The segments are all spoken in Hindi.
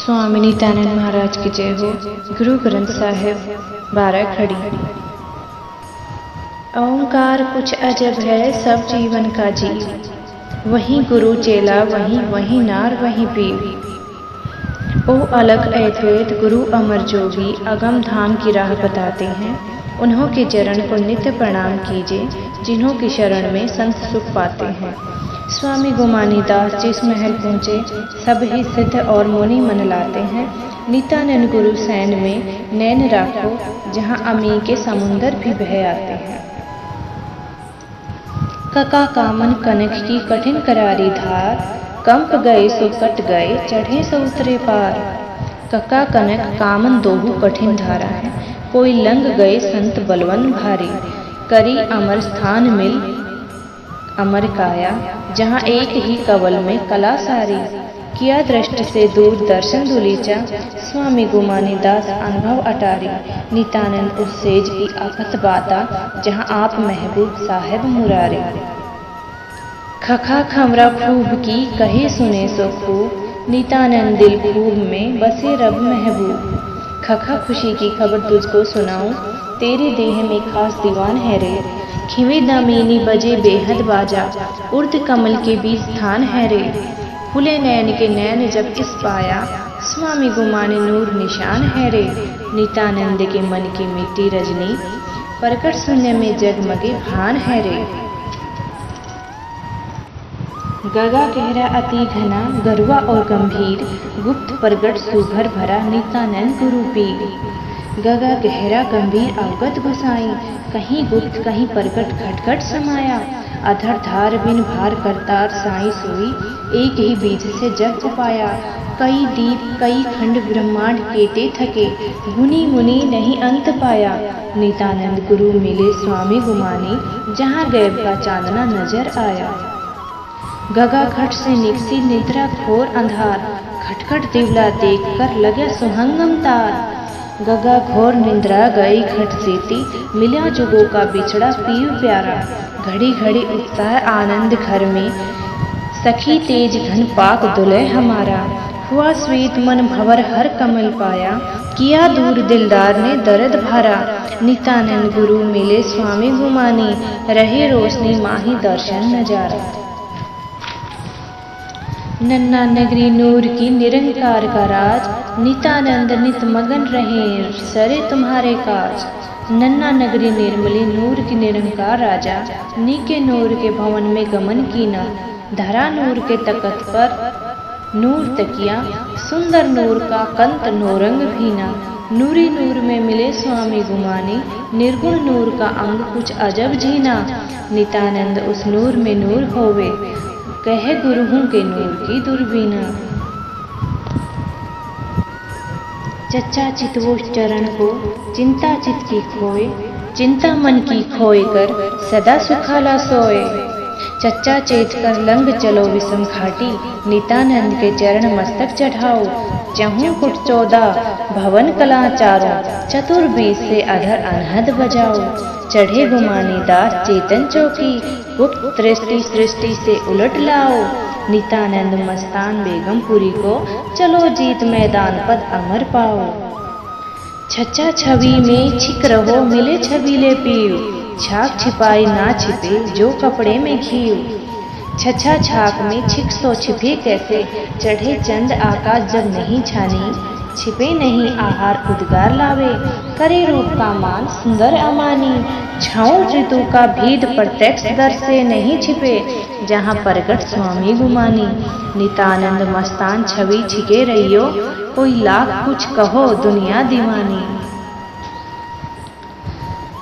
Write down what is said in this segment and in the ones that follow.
स्वामी नित्यानंद महाराज की जय हो। गुरु ग्रंथ साहिब 12 खड़ी। ओंकार कुछ अजब है सब जीवन का जीव, वहीं गुरु चेला वहीं नार वहीं पीव। ओ अलग अद्वैत गुरु अमर जोगी अगम धाम की राह बताते हैं। उन्हों के चरण को नित्य प्रणाम कीजिए, जिन्हों की शरण में संत सुख पाते हैं। स्वामी गुमानी दास जिस महल पहुँचे सब ही सिद्ध और मुनि मन लाते हैं। नित्यानंद गुरु सैन में नैन राखो, जहाँ अमी के समुंदर भी बह आते हैं। कका कामन कनक की कठिन करारी धार, कंप गए सो कट गए चढ़े सो उतरे पार। कका कनक कामन दोहु कठिन धारा है, कोई लंग गए संत बलवन भारी। करी अमर स्थान मिल अमर काया, जहाँ एक ही कवल में कला सारी। किया दृष्टि से दूर दर्शन दुलीचा, स्वामी गुमानी दास अनुभव अटारी। नित्यानंद उस सेज की आफत बाता, जहाँ आप महबूब साहेब मुरारी। खखा खमरा खूब की कहे सुने सो खूब, नित्यानंद दिल खूब में बसे रब महबूब। खखा खुशी की खबर तुझको सुनाऊं, तेरे देह में खास दीवान है रे। खिवे दामिनी बजे बेहद बाजा, उर्द कमल के बीच स्थान है रे। खुले नैन के नैन जब इस पाया, स्वामी गुमानी नूर निशान है रे। नित्यानंद के मन की मिट्टी रजनी, प्रकट शून्य में जगमगे भान है रे। गगा गहरा अति घना गरुआ और गंभीर, गुप्त प्रगट सुभर भरा नित्यानंद गुरु पीर। गगा गहरा गंभीर अवगत गोसाई, कहीं गुप्त कहीं प्रकट घटघट समाया। अधर धार बिन भार करतार साई सोई, एक ही बीज से जग उपाया। कई दीप कई खंड ब्रह्मांड केते थके, गुनी मुनि नहीं अंत पाया। नित्यानंद गुरु मिले स्वामी गुमानी, जहाँ गैब का चांदना नजर आया। गगा घट से निकसी निद्रा घोर अंधार, खटखट दिवला देख कर लगे सुहंगम तार। गगा घोर निंद्रा गई घट सीती, मिला जुगों का बिछड़ा पीव प्यारा। घड़ी घड़ी उत्साह आनंद घर में, सखी तेज घन पाक दुलह हमारा। हुआ स्वेत मन भंवर हर कमल पाया, किया दूर दिलदार ने दर्द भरा। नित्यानंद गुरु मिले स्वामी गुमानी, रहे रोशनी माही दर्शन नजारा। नन्ना नगरी नूर की निरंकार का राज, नित्यानंद नित मगन रहे सरे तुम्हारे काज। नन्ना नगरी निर्मली नूर की निरंकार राजा, नीके नूर के भवन में गमन कीना। धरा नूर के तकत पर नूर तकिया, सुंदर नूर का कंत नौरंग भीना। नूरी नूर में मिले स्वामी गुमानी, निर्गुण नूर का अंग कुछ अजब जीना। नित्यानंद उस नूर में नूर होवे, कहे गुरुओं के नूर की दुर्बीना। चच्चा चितवो चरण को चिंता चित की खोए, चिंता मन की खोए कर सदा सुखाला सोए। चच्चा चेत कर लंग चलो विषम घाटी, नित्यानंद के चरण मस्तक चढ़ाओ। चहु कुट 14 भवन कला चारों, चतुर्बीस से अधर अनहद बजाओ। चढ़े गुमानी दास चेतन चौकी, गुप्त दृष्टि सृष्टि से उलट लाओ। नित्यानंद मस्तान बेगमपुरी को, चलो जीत मैदान पद अमर पाओ। छच्चा छवि में छिक रहो मिले छबीले पीव, छाक छिपाई ना छिपे जो कपड़े में घीव। छछा छाक में छिक सो छिपे कैसे, चढ़े चंद आकाश जब नहीं छानी। छिपे नहीं आहार उद्गार लावे, करे रूप का मान सुंदर अमानी। छाओ ऋतु का भेद प्रत्यक्ष दर से नहीं छिपे, जहाँ प्रगट स्वामी गुमानी। नित्यानंद मस्तान छवि छिके रहियो, कोई लाख कुछ कहो दुनिया दीवानी।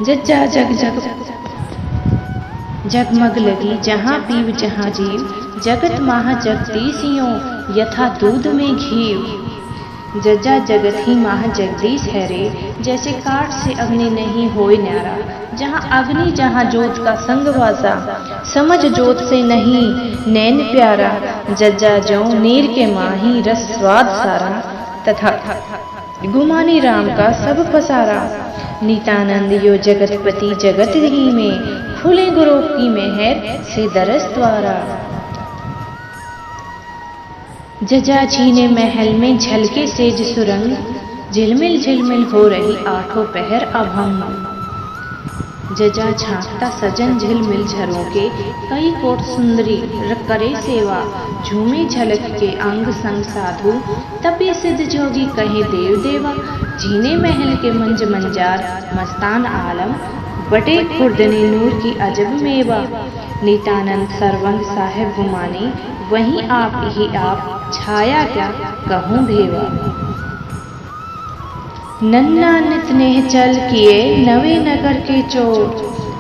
जज्जा जग जग जगमग लगी जहाँ पीव जहाँ जीव, जगत माह जगदीशियों यथा दूध में घीव। जज्जा जगत ही माह जगदीश है रे, जैसे काठ से अग्नि नहीं होए न्यारा। जहाँ अग्नि जहाँ जोत का संगवासा, समझ जोत से नहीं नैन प्यारा। जज्जा जो नीर के माही रस स्वाद सारा, तथा गुमानी राम का सब पसारा। नित्यानंद यो जगतपति जगत ही में, खुले गुरु की मेहर से दरस द्वारा। जजाजी ने महल में झलके सेज सुरंग, झिलमिल झिलमिल हो रही आठों पहर अभंग। जजा झांकता सजन झिलमिल झरोके, कई कोट सुंदरी करे सेवा, झूमे झलक के अंग संग साधु, तपे सिद्ध जोगी कहे देव देवा। जीने महल के मंज मंजार मस्तान आलम, बटे खुर्दनी नूर की अजब मेवा। नितानंद सरवंग साहेब गुमानी, वहीं आप ही आप छाया क्या कहूँ भेवा। नन्ना नित नेह चल किए नवे नगर के चोर,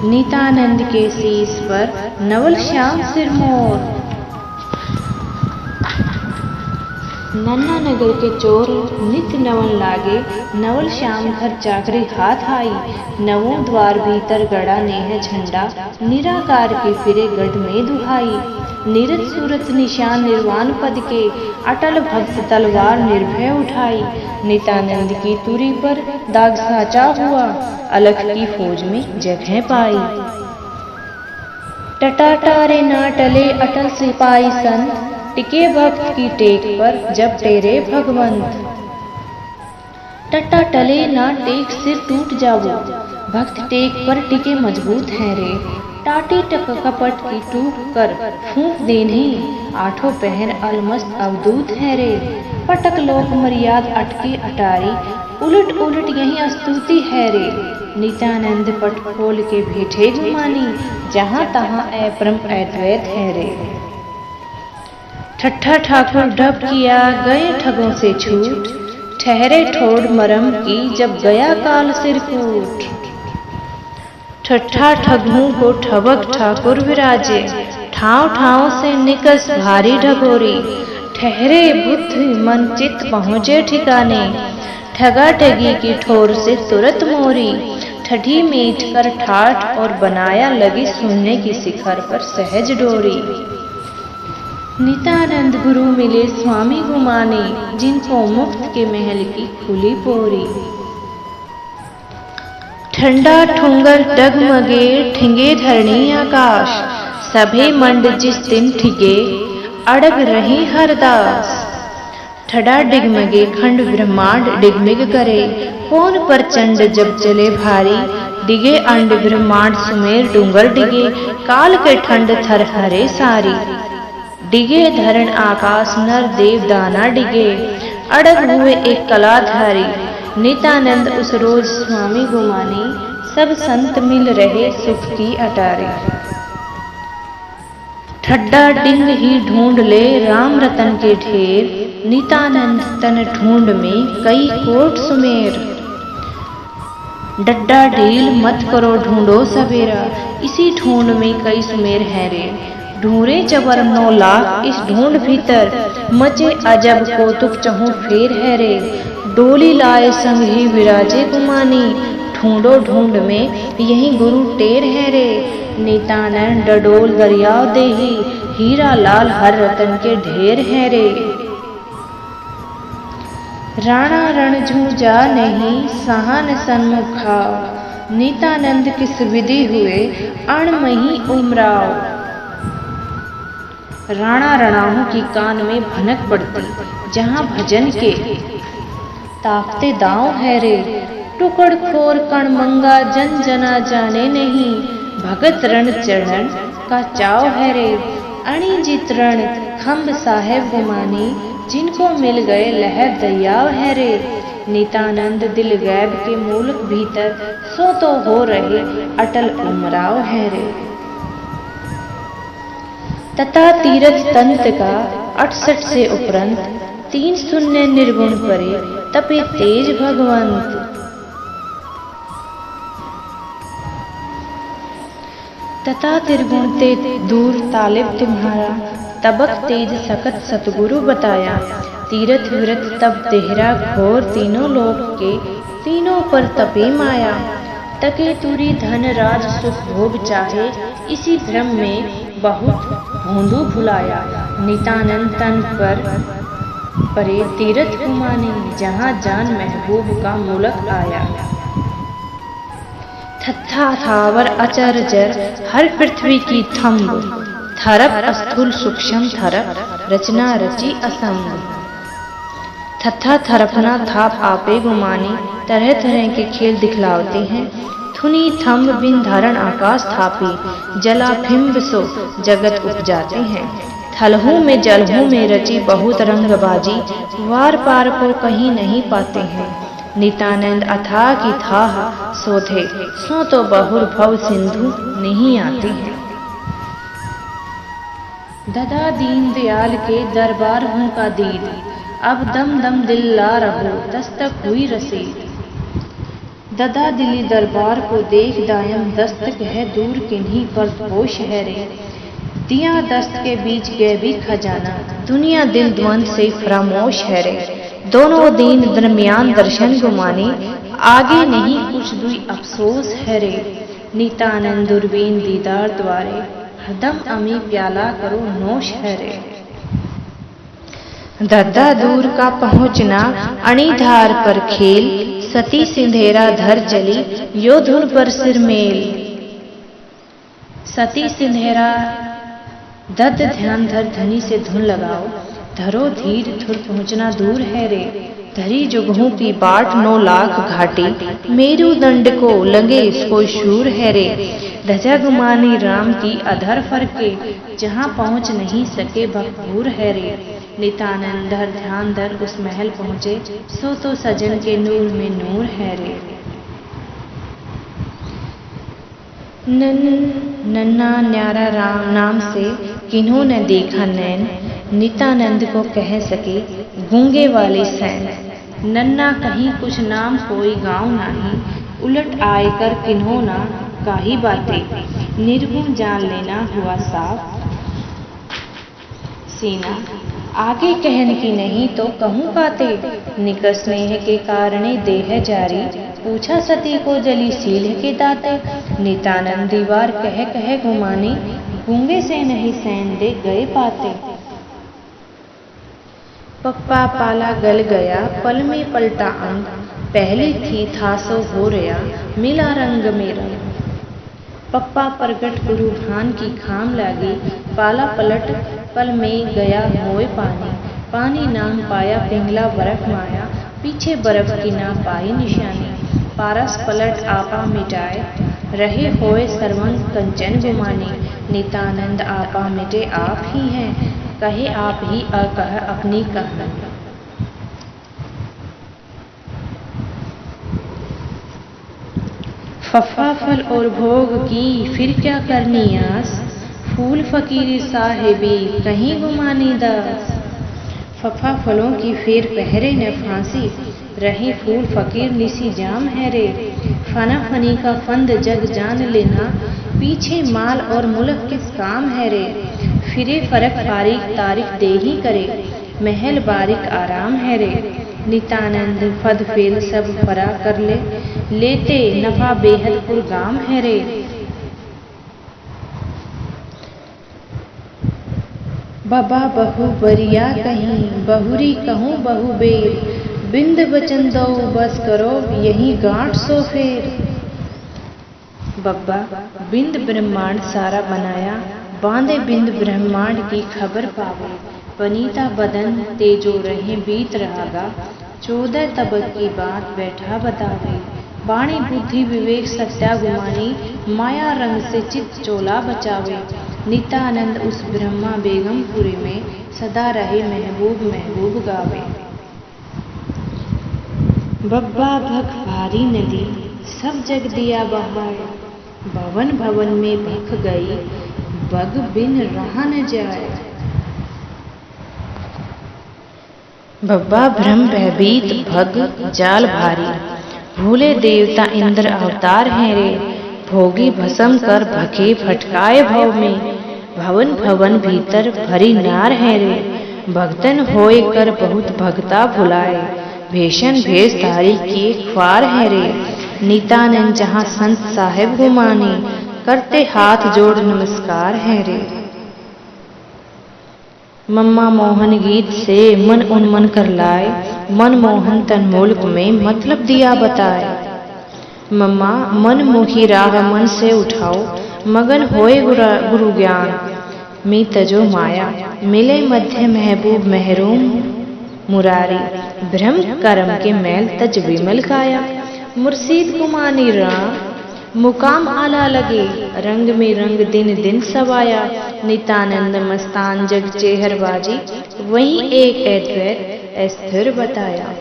नितानंद के शीस पर नवल श्याम सिरमौर। नन्ना नगर के चोर नित नवन लागे, नवल श्याम घर चाकरी हाथ आई। नवों द्वार भीतर गड़ा नेह झंडा, निराकार के फिरे गढ़ में दुहाई। निरत सूरत निशान निर्वाण पद के, अटल भक्त तलवार निर्भय उठाई। नितानंद की तुरी पर दाग साचा हुआ, अलख की फौज में जगह पाई। टटाटारे ना टले अटल सिपाही संत, टिके भक्त की टेक पर जब टेरे भगवंत। टट्टा टले ना टेक सिर टूट जावो, भक्त टेक पर टिके मजबूत हैं रे। टाटी टक कपट की टूक कर फूंक देने, आठों पहर अलमस्त अवधूत है रे। पटक लोक मर्याद अटके अटारी, उलट उलट यही अस्तुति है रे। नित्यानंद पट खोल के भेठे गुमानी, जहाँ तहाँ अपरम अद्वैत है रे। ठट्ठा ठाकुर ढप किया गए ठगों से छूट, ठहरे ठोड़ मरम की जब गया काल सिरकूट। ठट्ठा ठगों को ठबक ठाकुर विराजे, ठाव ठाव से निकस भारी ढगोरी। ठहरे बुद्धि मन चित पहुँचे ठिकाने, ठगा ठगी की ठोर से तुरत मोरी। ठठी मीठ कर ठाठ और बनाया लगी सुनने की शिखर पर सहज डोरी। नित्यानंद गुरु मिले स्वामी गुमाने, जिनको मुक्त के महल की खुली पोरी। ठंडा ठुंगर डगमगे ठिंगे धरणी आकाश, सभे मंड जिस दिन ठिगे अड़ग रही हरदास। ठड़ा डिगमगे खंड ब्रह्मांड डिगमिग करे, कौन प्रचंड जब चले भारी। डिगे अंड ब्रह्मांड सुमेर डूंगर डिगे, काल के ठंड थर हरे सारी। डिगे धरण आकाश नर देव दाना डिगे, अड़ग हुए एक कलाधारी। नित्यानंद उस रोज स्वामी गुमानी, सब संत मिल रहे सुख की अटारी। ठड्डा डिंग ही ढूंढ ले राम रतन के ढेर, नित्यानंद तन ढूंढ में कई कोट सुमेर। डड्डा ढील मत करो ढूंढो सवेरा, इसी ढूंढ में कई सुमेर है रे। ढूंढे चबर 9 लाख इस ढूंढ भीतर, मचे अजब कौतुक चहु फेर है रे। डोली लाए संग ही विराजे गुमानी, ढूंढो ढूंढ में यही गुरु टेर है रे। नित्यानंद डडोल दरियाव देही, हीरा लाल हर रतन के ढेर है रे। राणा रणझू जा नहीं सहान सन्मुखा, नित्यानंद किस विधि हुए अणमही उमराव। राणा रणाहों की कान में भनक पड़ती, जहाँ भजन के ताकते दांव है रे। टुकड़ खोर कण मंगा जन जना जाने नहीं, भगत रण चढ़न का चाव है रे। अणिजित रण खम्ब साहेब गुमानी, जिनको मिल गए लहर दरियाव है रे। नित्यानंद दिल गैब के मूलक भीतर, सो तो हो रहे अटल उमराव है रे। तथा तीरथ तंत्र का 68 से उपरंत, 3 शून्य निर्गुण परे तपे तेज भगवंत। तथा त्रिगुण ते दूर तालिब तुम्हारा, तबक तेज सकत सतगुरु बताया। तीरथ विरत तब तेहरा घोर, तीनों लोक के तीनों पर तपे माया। तके तुरी धन राज सुख भोग चाहे, इसी भ्रम में बहुत भोंदू भुलाया। नित्यानंद तन पर परे तीरथ गुमानी, जहाँ जान महबूब का मूलक आया। थत्था थावर अचर जर हर पृथ्वी की थम्ब, थरप स्थूल सूक्ष्म थरप रचना रची असंग। थथा थरपना थाप आपे गुमानी, तरह तरह के खेल दिखलाते हैं। थुनी थंब बिन धारण आकाश थापी, जला फिम्ब सो जगत उपजाते हैं। थलहू में जलहू में रची बहुत रंगबाजी, वार पार को कहीं नहीं पाते हैं। नित्यानंद अथाह की थाह सोधे, सो तो बहुर भव सिंधु नहीं आती है। ददा दीन दयाल के दरबार हूँ का दीद, अब दम दम दिल ला रहो दस्तक हुई रसीद। ददा दिली दरबार को देख दायम, दस्तक है दूर किन्हीं पर पोश है रे। दिया दस्त के बीच गैबी खजाना, दुनिया दिल द्वंद से फरामोश है रे। दोनों दीन दरमियान दर्शन गुमानी, आगे नहीं कुछ दुई अफसोस है रे। नित्यानंद दुर्बीन दीदार द्वारे, हरदम अमी प्याला करो नोश है रे। दद्दा दूर का पहुँचना अणिधार पर खेल, सती सिंधेरा धर जली यो धुन पर सिर मेल। सती सिंधेरा दद्द ध्यान धर धनी से धुन लगाओ, धरो धीर धुर पहुँचना दूर है रे। धरी जुगहू की बाट 9 लाख घाटी, मेरुदंड को लगे इसको शूर है रे। धजा गुमानी राम की अधर फरके, जहाँ पहुँच नहीं सके भक्तूर है रे। नित्यानंद धर ध्यान धर उस महल पहुँचे, सो तो सजन के नूर में नूर है रे। नन्ना न्यारा राम नाम से किन्हों न देखा नैन, नित्यानंद को कह सके गूंगे वाले सैन। नन्ना कहीं कुछ नाम कोई गाँव नहीं, उलट आए कर किन्हों ना काही बातें। निर्गुण जान लेना हुआ साफ सीना, आगे कहन की नहीं तो कहूँ बाते। निकट स्नेह के कारणे देह जारी, पूछा सती को जली सील के दाते। नित्यानंद दीवार कह कह गुमानी, गूंगे से नहीं सैन दे गए पाते। पप्पा पाला गल गया पल में पलटा अंग, पहली थी था सो हो रया मिला रंग में रंग। पप्पा प्रगट गुरु भान की खाम लागी, पाला पलट पल में गया होए पानी। पानी नाम पाया पिंगला बर्फ माया, पीछे बर्फ की ना पाई निशानी। पारस पलट आपा मिटाए रहे होए सर्वंग कंचन गुमानी। नित्यानंद आपा मिटे आप ही हैं, कहे आप ही अकह अपनी कहानी। फफा फल और भोग की फिर क्या करनी आस, फूल फकीरी साहेबी कहीं गुमानी दास। फफा फलों की फेर पहरे न फांसी, रही फूल फकीर निसी जाम है रे। फना फनी का फंद जग जान लेना, पीछे माल और मुल्क किस काम है रे। फिरे फरक फारिक तारीख दे ही करे, महल बारिक आराम है रे। नित्यानंद फद फेल सब फरा कर लेते नफा बेहद पुरगाम है रे। बबा बहु बरिया कहीं बहुरी कहूँ बहु बेर, बिंद बचन दो बस करो यही गांठ सो फेर। बब्बा बिंद ब्रह्मांड सारा बनाया, बांधे बिंद ब्रह्मांड की खबर पावे। वनीता बदन तेजो रहे बीत रहागा, 14 तबक की बात बैठा बतावे। वाणी बुद्धि विवेक सत्या गुमानी, माया रंग से चित्त चोला बचावे। नित्यानंद उस ब्रह्मा बेगमपुरी में, सदा रहे महबूब महबूब गावे। बब्बा भख भारी नदी सब जग दिया बहाए, भवन भवन में भख गई बग बिन रहा न जाए। बब्बा भ्रम भयभीत भग जाल भारी, भूले देवता इंद्र अवतार हैं रे। भोगी भस्म कर भखे फटकाए भव में, भवन भवन भीतर भरी नार है रे। भक्तन होए कर बहुत भगता भुलाए, भेषण भेष धारी किए ख्वार है रे। नित्यानंद जहाँ संत साहेब गुमानी, करते हाथ जोड़ नमस्कार है रे। मम्मा मोहन गीत से मन उन्मन कर लाए, मन मोहन तन मुल्क में मतलब दिया बताए। मम्मा मन मोही राह मन से उठाओ, मगन होए गुरु ज्ञान, मी तजो माया, मिले मध्य महबूब महरूम मुरारी, भ्रम कर्म के मैल तज विमल काया। मुर्शीद गुमानी राम मुकाम आला लगे, रंग में रंग दिन दिन सवाया। नित्यानंद मस्तान जग चेहर बाजी, वहीं एक अद्वैत अस्थिर बताया।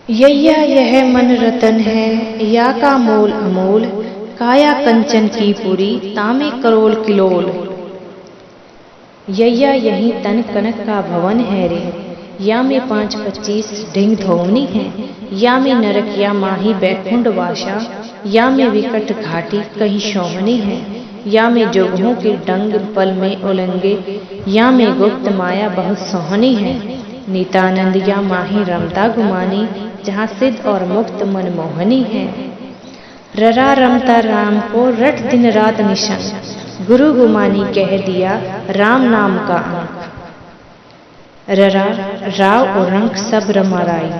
यैया यह मन रतन है, या का मोल अमोल, काया कंचन की पुरी, तामे करोल किलोल। यैया यही तन कनक का भवन है रे, या में 5-25 ढिंग धोवनी है। या में नरक या माही बैकुंठ वासा, या में विकट घाटी कहीं शोभनी है। या में जोगों के डंग पल में उलंगे, या में गुप्त माया बहुत सोहनी है। नित्यानंद या माही रमता गुमानी, जहाँ सिद्ध और मुक्त मनमोहनी है। ररा रमता राम को रट दिन रात निशन, गुरु गुमानी कह दिया राम नाम का अंक। ररा राव और रंक सब रमाराई,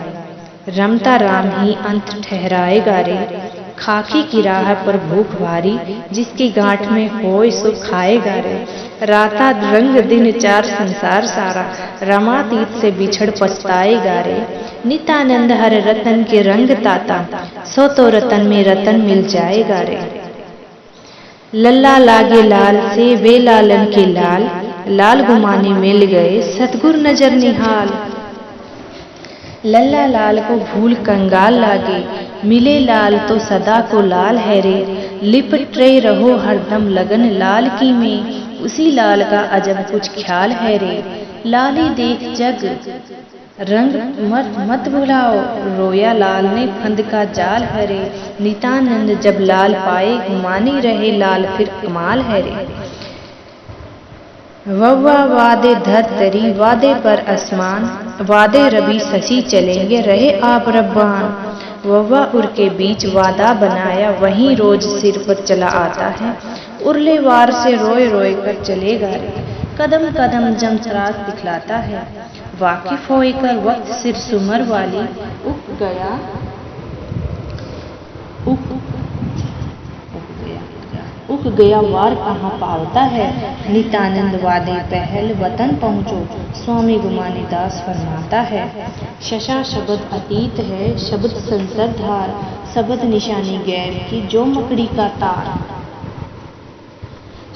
रमता राम ही अंत ठहराएगा रे। खाकी की राह पर भूख भारी, जिसकी गांठ में होए सो खाएगा रे। राता रंग दिन चार संसार सारा, रमातीत से बिछड़ पछताएगा रे। नित्यानंद हर रतन के रंग ताता, सो तो रतन में रतन मिल जाएगा रे। लल्ला लागे लाल से वे लालन के लाल, लाल गुमानी मिल गए सतगुर नजर निहाल। लल्ला लाल को भूल कंगाल लागे, मिले लाल तो सदा को लाल है रे। लिपटे रहो हरदम लगन लाल की में, उसी लाल का अजब कुछ ख्याल है रे। लाली देख जग रंग मत भुलाओ, रोया लाल ने फंद का जाल है रे। नित्यानंद जब लाल पाए, गुमानी रहे लाल फिर कमाल है रे। वव्वा वादे धरतरी, वादे पर आसमान, वादे रवि शशि चलेंगे रहे आप रब्बान। वव्वा उर के बीच वादा बनाया, वहीं रोज सिर पर चला आता है। उरले वार से रोए रोए कर चलेगा रे, कदम कदम जमसराज दिखलाता है। वाकिफ होकर वक्त सिर सुमर वाली, उक गया वार कहाँ पावता है। नित्यानंद वादे पहल वतन पहुँचो, स्वामी गुमानी दास फरमाता है। शशा शब्द अतीत है, शब्द संसद धार, शब्द निशानी गैर की जो मकड़ी का तार।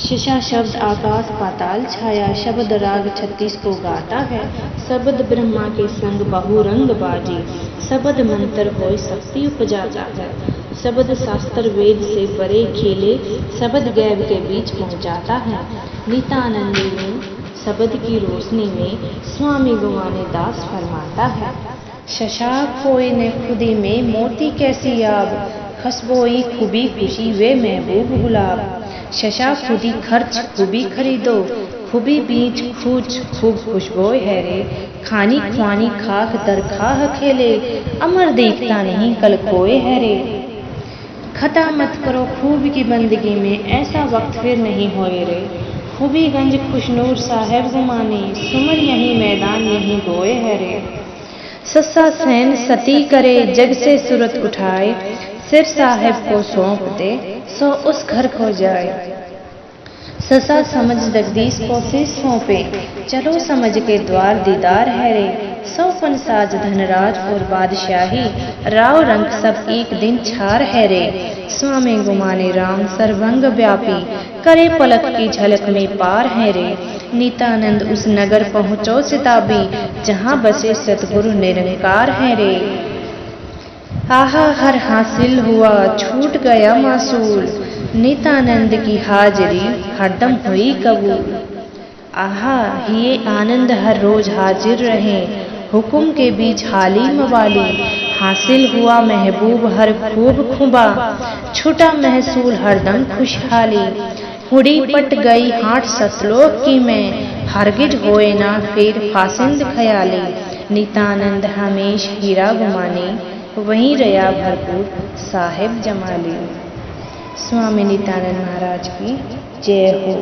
शशा शब्द आकाश पाताल छाया, शब्द राग 36 को गाता है। शब्द ब्रह्मा के संग बहुरंग बाजी, शब्द मंत्र होय शक्ति उपजाता है। शब्द शास्त्र वेद से परे खेले, शब्द गैब के बीच पहुंचाता है। नित्यानंद में शब्द की रोशनी में स्वामी गुमानी दास फरमाता है। शशाक कोई ने खुदी में मोती कैसी आब, खसबोई खूबी खुशी वे महबूब गुलाब। शशा खुदी खर्च खूबी खरीदो, खूबी बीच खूच खूब खुशबोए है रे। खानी खुआनी खाक दर खाह खेले, अमर देखता नहीं कल कोए है रे। खता मत करो खूब की बंदगी में, ऐसा वक्त फिर नहीं होए रे। खूबीगंज खुशनूर साहेब गुमानी, सुमर यही मैदान यही गोए है रे। सस्सा सैन सती करे जग से सूरत उठाए, सिर साहेब को सौंप दे सो उस घर को जाए। ससा समझ जगदीश को सिर सौंपे, चलो समझ के द्वार दीदार है रे। सौपन साज धनराज और बादशाही, राव रंग सब एक दिन छार है रे। स्वामी गुमानी राम सर्वंग व्यापी, करे पलक की झलक में पार है रे। नित्यानंद उस नगर पहुँचो सिताबी, जहाँ बसे सतगुरु निरंकार है रे। आहा हर हासिल हुआ छूट गया मासूल, नित्यानंद की हाजिरी हरदम हुई कबूल। आहा ये आनंद हर रोज हाजिर रहे, हुक्म के बीच हाली मवाली। हासिल हुआ महबूब हर खूब खुबा, छुटा महसूल हरदम खुशहाली। हुड़ी पट गई हाट सतलोक की में, हरगिज होए ना फिर फासिंद खयाली। नित्यानंद हमेश हीरा गुमानी, वहीं रया भरपूर साहेब जमाली। स्वामी नित्यानंद महाराज की जय हो।